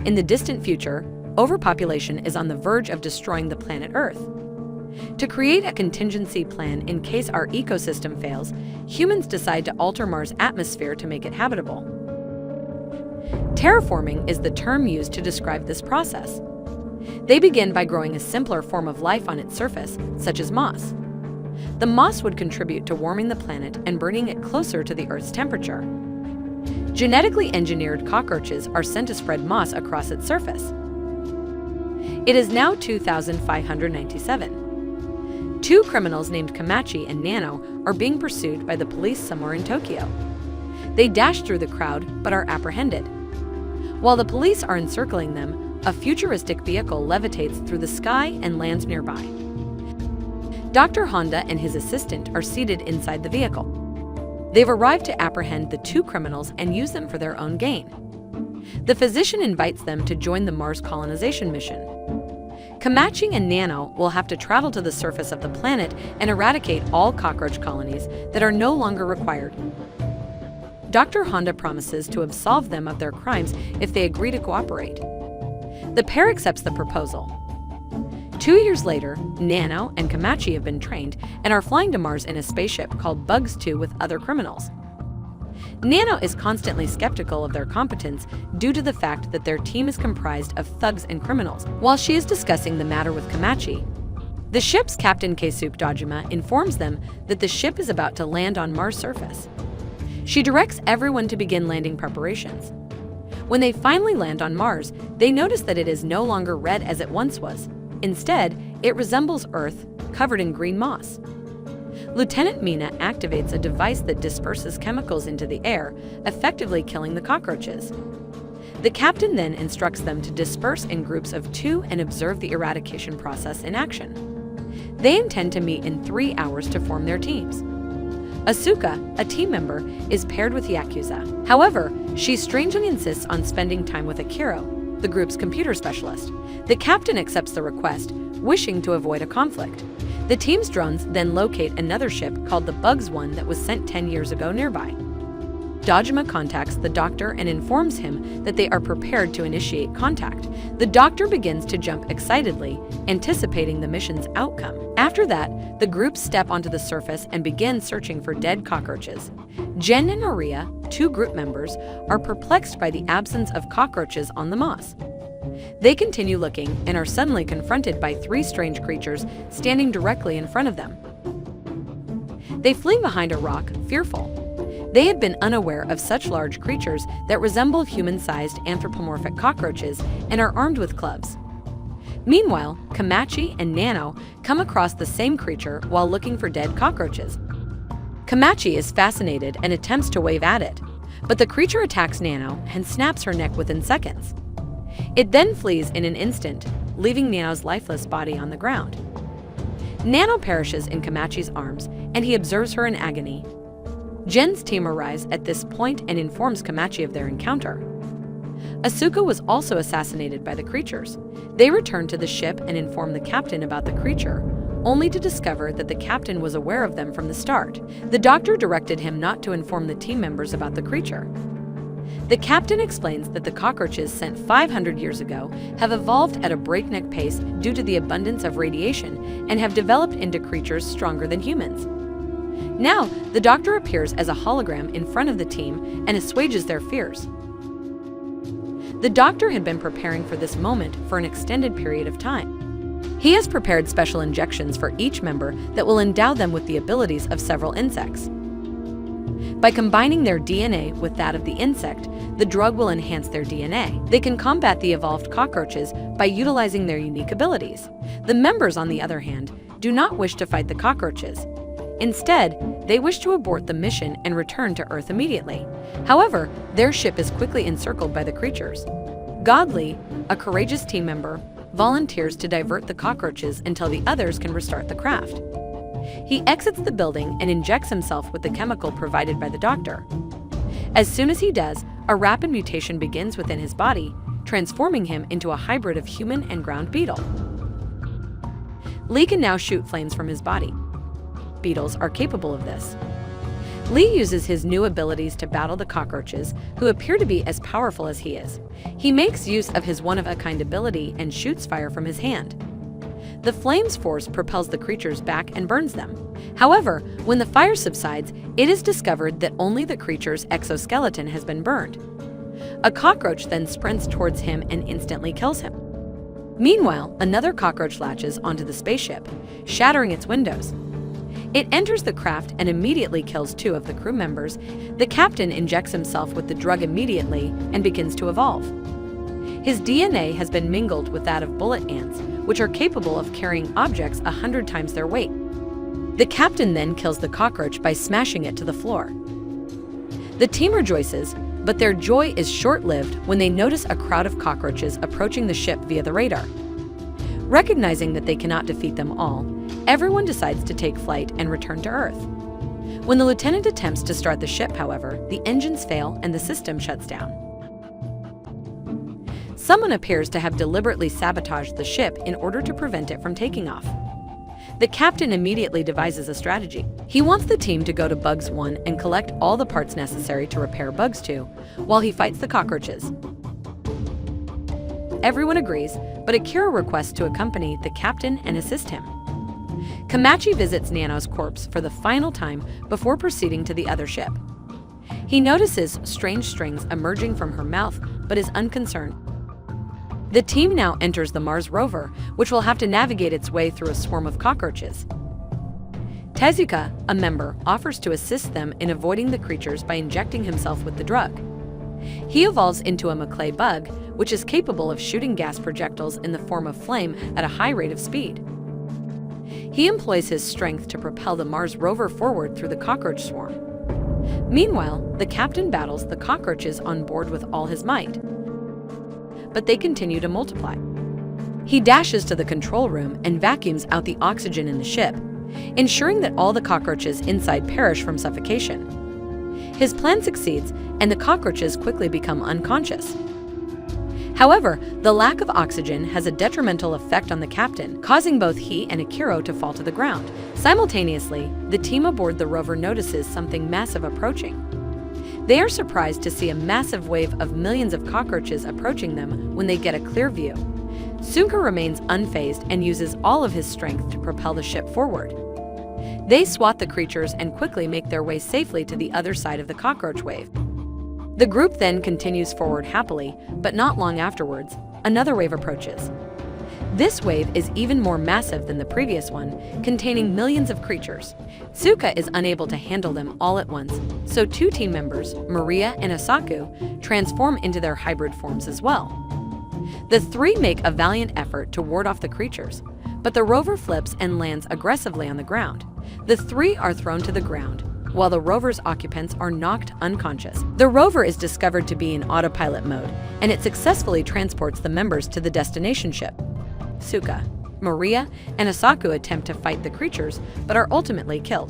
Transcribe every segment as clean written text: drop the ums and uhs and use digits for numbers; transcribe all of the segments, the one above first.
In the distant future, overpopulation is on the verge of destroying the planet Earth. To create a contingency plan in case our ecosystem fails, humans decide to alter Mars' atmosphere to make it habitable. Terraforming is the term used to describe this process. They begin by growing a simpler form of life on its surface, such as moss. The moss would contribute to warming the planet and bringing it closer to the Earth's temperature. Genetically engineered cockroaches are sent to spread moss across its surface. It is now 2597. Two criminals named Kamachi and Nano are being pursued by the police somewhere in Tokyo. They dash through the crowd but are apprehended. While the police are encircling them, a futuristic vehicle levitates through the sky and lands nearby. Dr. Honda and his assistant are seated inside the vehicle. They've arrived to apprehend the two criminals and use them for their own gain. The physician invites them to join the Mars colonization mission. Kamachi and Nano will have to travel to the surface of the planet and eradicate all cockroach colonies that are no longer required. Dr. Honda promises to absolve them of their crimes if they agree to cooperate. The pair accepts the proposal. 2 years later, Nano and Kamachi have been trained and are flying to Mars in a spaceship called Bugs 2 with other criminals. Nano is constantly skeptical of their competence due to the fact that their team is comprised of thugs and criminals. While she is discussing the matter with Kamachi, the ship's captain Keisuke Dojima informs them that the ship is about to land on Mars' surface. She directs everyone to begin landing preparations. When they finally land on Mars, they notice that it is no longer red as it once was. Instead, it resembles Earth, covered in green moss. Lieutenant Mina activates a device that disperses chemicals into the air, effectively killing the cockroaches. The captain then instructs them to disperse in groups of 2 and observe the eradication process in action. They intend to meet in 3 hours to form their teams. Asuka, a team member, is paired with Yakuza. However, she strangely insists on spending time with Akira, the group's computer specialist. The captain accepts the request, wishing to avoid a conflict. The team's drones then locate another ship called the Bugs 1 that was sent 10 years ago nearby. Dojima contacts the doctor and informs him that they are prepared to initiate contact. The doctor begins to jump excitedly, anticipating the mission's outcome. After that, the group step onto the surface and begin searching for dead cockroaches. Jen and Maria, 2 group members, are perplexed by the absence of cockroaches on the moss. They continue looking and are suddenly confronted by 3 strange creatures standing directly in front of them. They flee behind a rock, fearful. They had been unaware of such large creatures that resemble human-sized anthropomorphic cockroaches and are armed with clubs. Meanwhile, Kamachi and Nano come across the same creature while looking for dead cockroaches. Kamachi is fascinated and attempts to wave at it, but the creature attacks Nano and snaps her neck within seconds. It then flees in an instant, leaving Nano's lifeless body on the ground. Nano perishes in Kamachi's arms, and he observes her in agony. Jen's team arrives at this point and informs Kamachi of their encounter. Asuka was also assassinated by the creatures. They return to the ship and inform the captain about the creature, only to discover that the captain was aware of them from the start. The doctor directed him not to inform the team members about the creature. The captain explains that the cockroaches sent 500 years ago have evolved at a breakneck pace due to the abundance of radiation and have developed into creatures stronger than humans. Now, the doctor appears as a hologram in front of the team and assuages their fears. The doctor had been preparing for this moment for an extended period of time. He has prepared special injections for each member that will endow them with the abilities of several insects. By combining their DNA with that of the insect, the drug will enhance their DNA. They can combat the evolved cockroaches by utilizing their unique abilities. The members, on the other hand, do not wish to fight the cockroaches. Instead, they wish to abort the mission and return to Earth immediately. However, their ship is quickly encircled by the creatures. Godley, a courageous team member, volunteers to divert the cockroaches until the others can restart the craft. He exits the building and injects himself with the chemical provided by the doctor. As soon as he does, a rapid mutation begins within his body, transforming him into a hybrid of human and ground beetle. Lee can now shoot flames from his body. Beetles are capable of this. Lee uses his new abilities to battle the cockroaches, who appear to be as powerful as he is. He makes use of his one-of-a-kind ability and shoots fire from his hand. The flame's force propels the creatures back and burns them. However, when the fire subsides, it is discovered that only the creature's exoskeleton has been burned. A cockroach then sprints towards him and instantly kills him. Meanwhile, another cockroach latches onto the spaceship, shattering its windows. It enters the craft and immediately kills 2 of the crew members. The captain injects himself with the drug immediately and begins to evolve. His DNA has been mingled with that of bullet ants, which are capable of carrying objects 100 times their weight. The captain then kills the cockroach by smashing it to the floor. The team rejoices, but their joy is short-lived when they notice a crowd of cockroaches approaching the ship via the radar. Recognizing that they cannot defeat them all, everyone decides to take flight and return to Earth. When the lieutenant attempts to start the ship, however, the engines fail and the system shuts down. Someone appears to have deliberately sabotaged the ship in order to prevent it from taking off. The captain immediately devises a strategy. He wants the team to go to Bugs 1 and collect all the parts necessary to repair Bugs 2, while he fights the cockroaches. Everyone agrees, but Akira requests to accompany the captain and assist him. Kamachi visits Nano's corpse for the final time before proceeding to the other ship. He notices strange strings emerging from her mouth, but is unconcerned. The team now enters the Mars rover, which will have to navigate its way through a swarm of cockroaches. Tezuka, a member, offers to assist them in avoiding the creatures by injecting himself with the drug. He evolves into a Miike bug, which is capable of shooting gas projectiles in the form of flame at a high rate of speed. He employs his strength to propel the Mars rover forward through the cockroach swarm. Meanwhile, the captain battles the cockroaches on board with all his might, but they continue to multiply. He dashes to the control room and vacuums out the oxygen in the ship, ensuring that all the cockroaches inside perish from suffocation. His plan succeeds, and the cockroaches quickly become unconscious. However, the lack of oxygen has a detrimental effect on the captain, causing both he and Akira to fall to the ground. Simultaneously, the team aboard the rover notices something massive approaching. They are surprised to see a massive wave of millions of cockroaches approaching them when they get a clear view. Suga remains unfazed and uses all of his strength to propel the ship forward. They swat the creatures and quickly make their way safely to the other side of the cockroach wave. The group then continues forward happily, but not long afterwards, another wave approaches. This wave is even more massive than the previous one, containing millions of creatures. Tsuka is unable to handle them all at once, so 2 team members, Maria and Asaku, transform into their hybrid forms as well. The 3 make a valiant effort to ward off the creatures, but the rover flips and lands aggressively on the ground. The 3 are thrown to the ground, while the rover's occupants are knocked unconscious. The rover is discovered to be in autopilot mode, and it successfully transports the members to the destination ship. Tsuka, Maria, and Asaku attempt to fight the creatures, but are ultimately killed.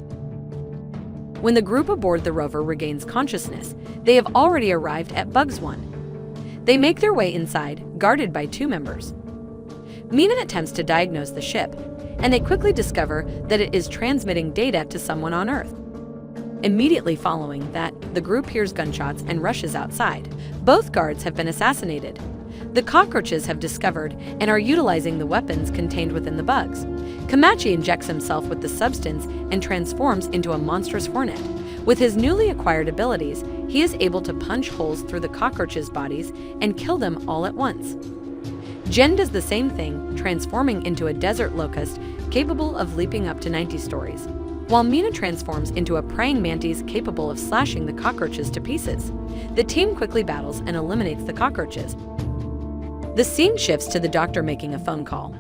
When the group aboard the rover regains consciousness, they have already arrived at Bugs 1. They make their way inside, guarded by 2 members. Mina attempts to diagnose the ship, and they quickly discover that it is transmitting data to someone on Earth. Immediately following that, the group hears gunshots and rushes outside. Both guards have been assassinated. The cockroaches have discovered and are utilizing the weapons contained within the bugs. Kamachi injects himself with the substance and transforms into a monstrous hornet. With his newly acquired abilities, he is able to punch holes through the cockroaches' bodies and kill them all at once. Jen does the same thing, transforming into a desert locust capable of leaping up to 90 stories, while Mina transforms into a praying mantis capable of slashing the cockroaches to pieces. The team quickly battles and eliminates the cockroaches. The scene shifts to the doctor making a phone call.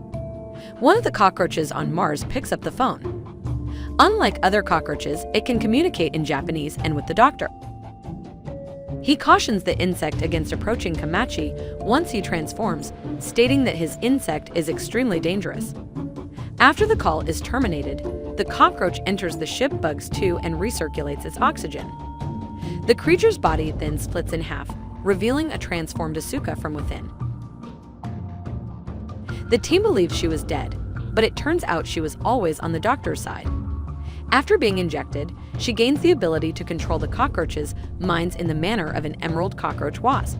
One of the cockroaches on Mars picks up the phone. Unlike other cockroaches, it can communicate in Japanese and with the doctor. He cautions the insect against approaching Kamachi once he transforms, stating that his insect is extremely dangerous. After the call is terminated, the cockroach enters the ship Bugs 2 and recirculates its oxygen. The creature's body then splits in half, revealing a transformed Asuka from within. The team believes she was dead, but it turns out she was always on the doctor's side. After being injected, she gains the ability to control the cockroaches' minds in the manner of an emerald cockroach wasp.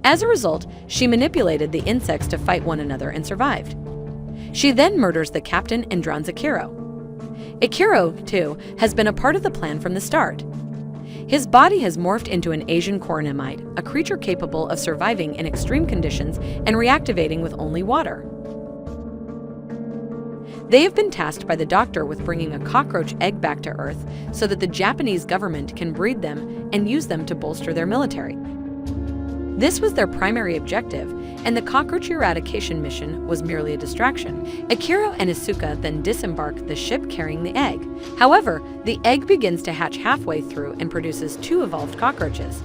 As a result, she manipulated the insects to fight one another and survived. She then murders the captain and drowns Akiro. Akiro, too, has been a part of the plan from the start. His body has morphed into an Asian coronamite, a creature capable of surviving in extreme conditions and reactivating with only water. They have been tasked by the doctor with bringing a cockroach egg back to Earth so that the Japanese government can breed them and use them to bolster their military. This was their primary objective, and the cockroach eradication mission was merely a distraction. Akiro and Asuka then disembark the ship carrying the egg. However, the egg begins to hatch halfway through and produces 2 evolved cockroaches.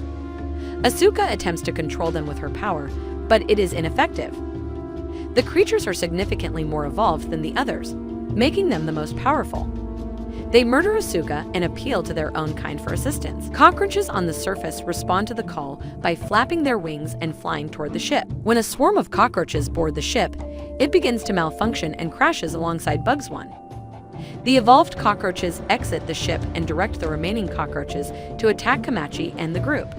Asuka attempts to control them with her power, but it is ineffective. The creatures are significantly more evolved than the others, making them the most powerful. They murder Asuka and appeal to their own kind for assistance. Cockroaches on the surface respond to the call by flapping their wings and flying toward the ship. When a swarm of cockroaches board the ship, it begins to malfunction and crashes alongside Bugs 1. The evolved cockroaches exit the ship and direct the remaining cockroaches to attack Kamachi and the group.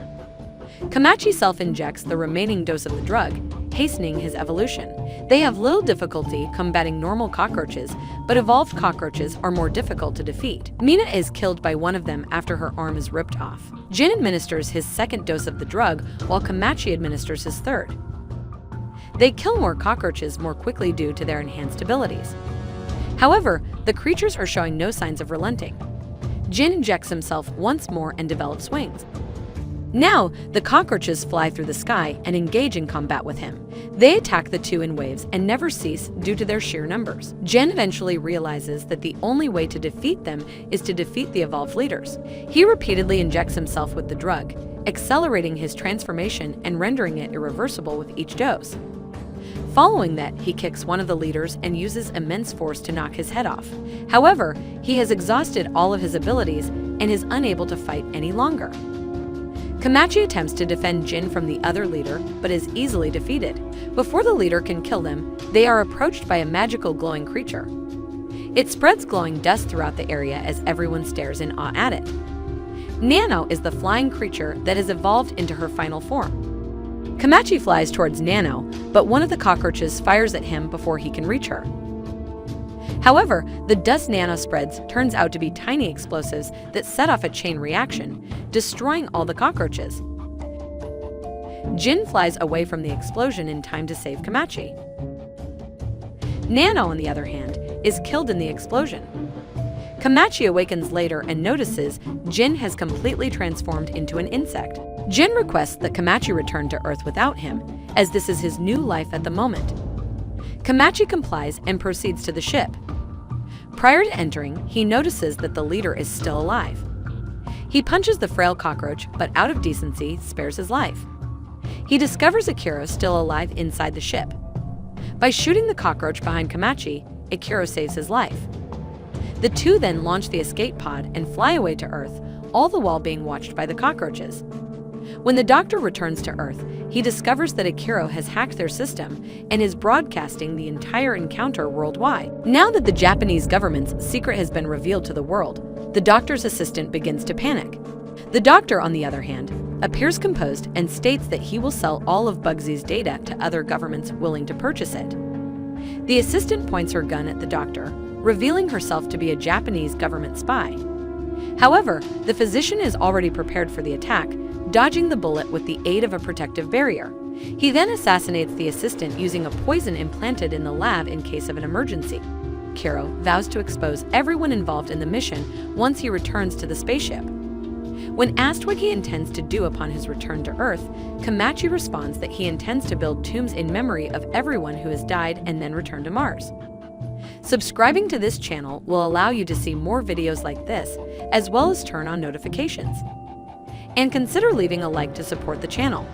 Kamachi self-injects the remaining dose of the drug, hastening his evolution. They have little difficulty combating normal cockroaches, but evolved cockroaches are more difficult to defeat. Mina is killed by one of them after her arm is ripped off. Jin administers his second dose of the drug, while Kamachi administers his third. They kill more cockroaches more quickly due to their enhanced abilities. However, the creatures are showing no signs of relenting. Jin injects himself once more and develops wings. Now, the cockroaches fly through the sky and engage in combat with him. They attack the two in waves and never cease due to their sheer numbers. Jin eventually realizes that the only way to defeat them is to defeat the evolved leaders. He repeatedly injects himself with the drug, accelerating his transformation and rendering it irreversible with each dose. Following that, he kicks one of the leaders and uses immense force to knock his head off. However, he has exhausted all of his abilities and is unable to fight any longer. Kamachi attempts to defend Jin from the other leader, but is easily defeated. Before the leader can kill them, they are approached by a magical glowing creature. It spreads glowing dust throughout the area as everyone stares in awe at it. Nano is the flying creature that has evolved into her final form. Kamachi flies towards Nano, but one of the cockroaches fires at him before he can reach her. However, the dust Nano spreads turns out to be tiny explosives that set off a chain reaction, destroying all the cockroaches. Jin flies away from the explosion in time to save Kamachi. Nano, on the other hand, is killed in the explosion. Kamachi awakens later and notices Jin has completely transformed into an insect. Jin requests that Kamachi return to Earth without him, as this is his new life at the moment. Kamachi complies and proceeds to the ship. Prior to entering, he notices that the leader is still alive. He punches the frail cockroach, but out of decency, spares his life. He discovers Akira still alive inside the ship. By shooting the cockroach behind Kamachi, Akira saves his life. The two then launch the escape pod and fly away to Earth, all the while being watched by the cockroaches. When the doctor returns to Earth, he discovers that Akira has hacked their system and is broadcasting the entire encounter worldwide. Now that the Japanese government's secret has been revealed to the world, the doctor's assistant begins to panic. The doctor, on the other hand, appears composed and states that he will sell all of Bugsy's data to other governments willing to purchase it. The assistant points her gun at the doctor, revealing herself to be a Japanese government spy. However, the physician is already prepared for the attack, dodging the bullet with the aid of a protective barrier. He then assassinates the assistant using a poison implanted in the lab in case of an emergency. Kiro vows to expose everyone involved in the mission once he returns to the spaceship. When asked what he intends to do upon his return to Earth, Kamachi responds that he intends to build tombs in memory of everyone who has died and then return to Mars. Subscribing to this channel will allow you to see more videos like this, as well as turn on notifications. And consider leaving a like to support the channel.